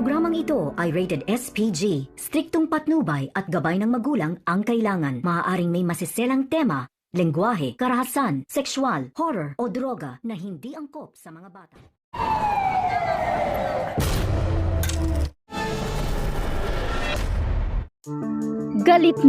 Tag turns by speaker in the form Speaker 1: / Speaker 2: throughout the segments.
Speaker 1: programang ito ay rated SPG. Striktong patnubay at gabay ng magulang ang kailangan. Maaaring may masiselang tema, lengguwahe, karahasan, sexual, horror o droga na hindi angkop sa mga bata.
Speaker 2: Galit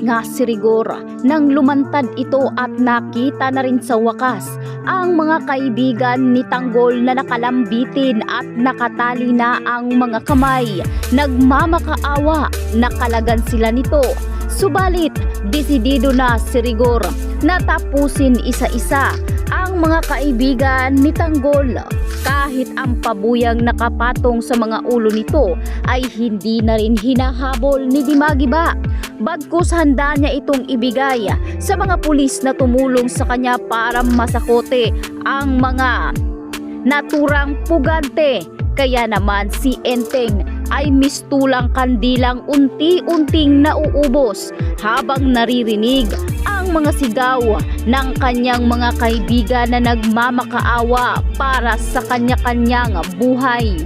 Speaker 2: nga si Rigor nang lumantad ito at nakita na rin sa wakas ang mga kaibigan ni Tanggol na nakalambitin at nakatali na ang mga kamay. Nagmamakaawa, nakalagan sila nito. Subalit, desidido na si Rigor na tapusin isa-isa ang mga kaibigan ni Tanggol. Kahit ang pabuyang nakapatong sa mga ulo nito ay hindi na rin hinahabol ni Dimagiba. Bagkus handa niya itong ibigay sa mga pulis na tumulong sa kanya para masakote ang mga naturang pugante. Kaya naman si Enteng ay mistulang kandilang unti-unting nauubos habang naririnig ang mga sigaw ng kanyang mga kaibigan na nagmamakaawa para sa kanya-kanyang buhay.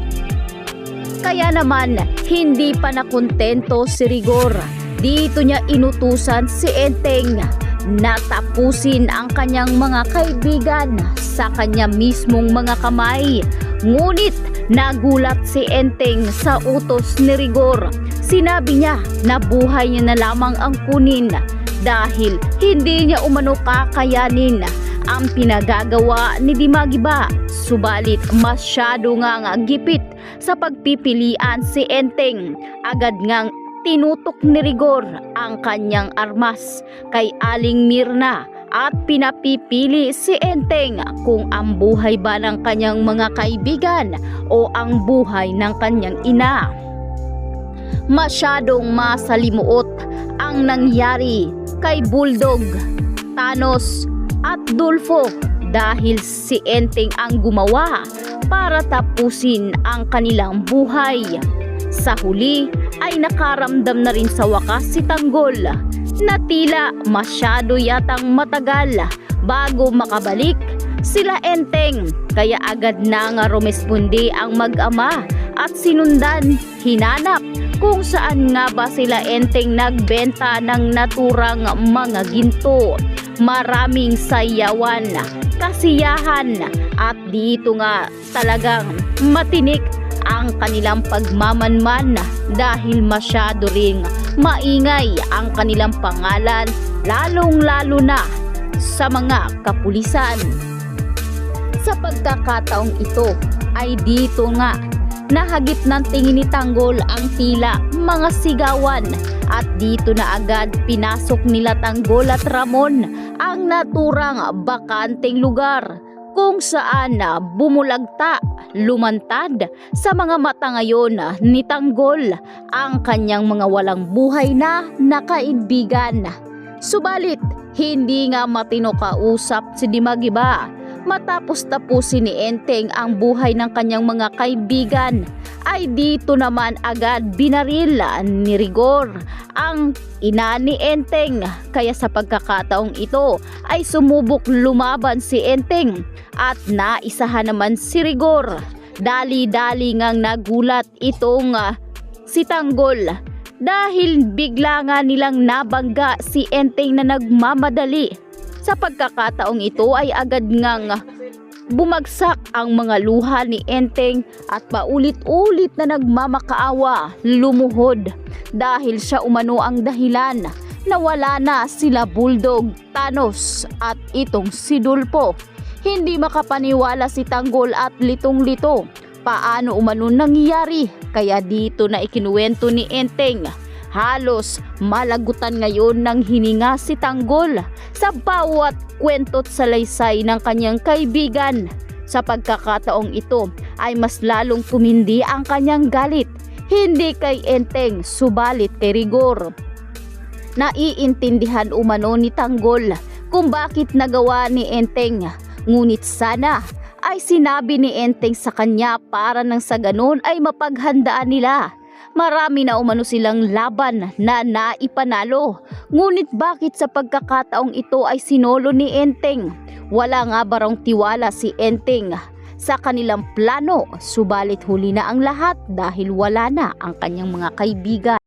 Speaker 2: Kaya naman hindi pa nakontento si Rigor. Dito niya inutusan si Enteng na tapusin ang kanyang mga kaibigan sa kanya mismong mga kamay. Ngunit nagulat si Enteng sa utos ni Rigor. Sinabi niya na buhay niya na lamang ang kunin dahil hindi niya umano kakayanin ang pinagagawa ni Dimagiba. Subalit masyado ngang gipit sa pagpipilian si Enteng. Agad ngang tinutok ni Rigor ang kanyang armas kay Aling Mirna at pinapipili si Enteng kung ang buhay ba ng kanyang mga kaibigan o ang buhay ng kanyang ina. Masyadong masalimuot ang nangyari kay Bulldog, Thanos at Dulfo dahil si Enteng ang gumawa para tapusin ang kanilang buhay. Sa huli ay nakaramdam na rin sa wakas si Tanggol na tila masyado yatang matagal bago makabalik sila Enteng. Kaya agad na nga rumesponde ang mag-ama at sinundan, hinanap kung saan nga ba sila Enteng nagbenta ng naturang mga ginto. Maraming sayawan, kasiyahan at dito nga talagang matinik ang kanilang pagmamanman dahil masyado ring maingay ang kanilang pangalan, lalong-lalo na sa mga kapulisan. Sa pagkakataong ito ay dito nga nahagip ng tingin ni Tanggol ang tila mga sigawan at dito na agad pinasok nila Tanggol at Ramon ang naturang bakanteng lugar kung saan bumulagta, lumantad sa mga mata ngayon ni Tanggol ang kanyang mga walang buhay na nakaibigan. Subalit hindi nga matino kausap si Dimagiba. Matapos tapusin ni Enteng ang buhay ng kanyang mga kaibigan ay dito naman agad binaril ni Rigor ang ina ni Enteng. Kaya sa pagkakataong ito ay sumubok lumaban si Enteng at naisahan naman si Rigor. Dali-dali ngang nagulat itong si Tanggol dahil bigla nga nilang nabangga si Enteng na nagmamadali. Sa pagkakataong ito ay agad ngang bumagsak ang mga luha ni Enteng at paulit-ulit na nagmamakaawa, lumuhod dahil siya umano ang dahilan na wala na sila Bulldog, Thanos at itong si Dulfo. Hindi makapaniwala si Tanggol at litong-lito paano umano nangyari, kaya dito na ikinuwento ni Enteng. Halos malagutan ngayon ng hininga si Tanggol sa bawat kwento't salaysay ng kanyang kaibigan. Sa pagkakataong ito ay mas lalong tumindi ang kanyang galit, hindi kay Enteng subalit kay Rigor. Naiintindihan umano ni Tanggol kung bakit nagawa ni Enteng, ngunit sana ay sinabi ni Enteng sa kanya para nang sa ganun ay mapaghandaan nila. Marami na umano silang laban na naipanalo. Ngunit bakit sa pagkakataong ito ay sinolo ni Enteng? Wala nga barang tiwala si Enteng sa kanilang plano, subalit huli na ang lahat dahil wala na ang kanyang mga kaibigan.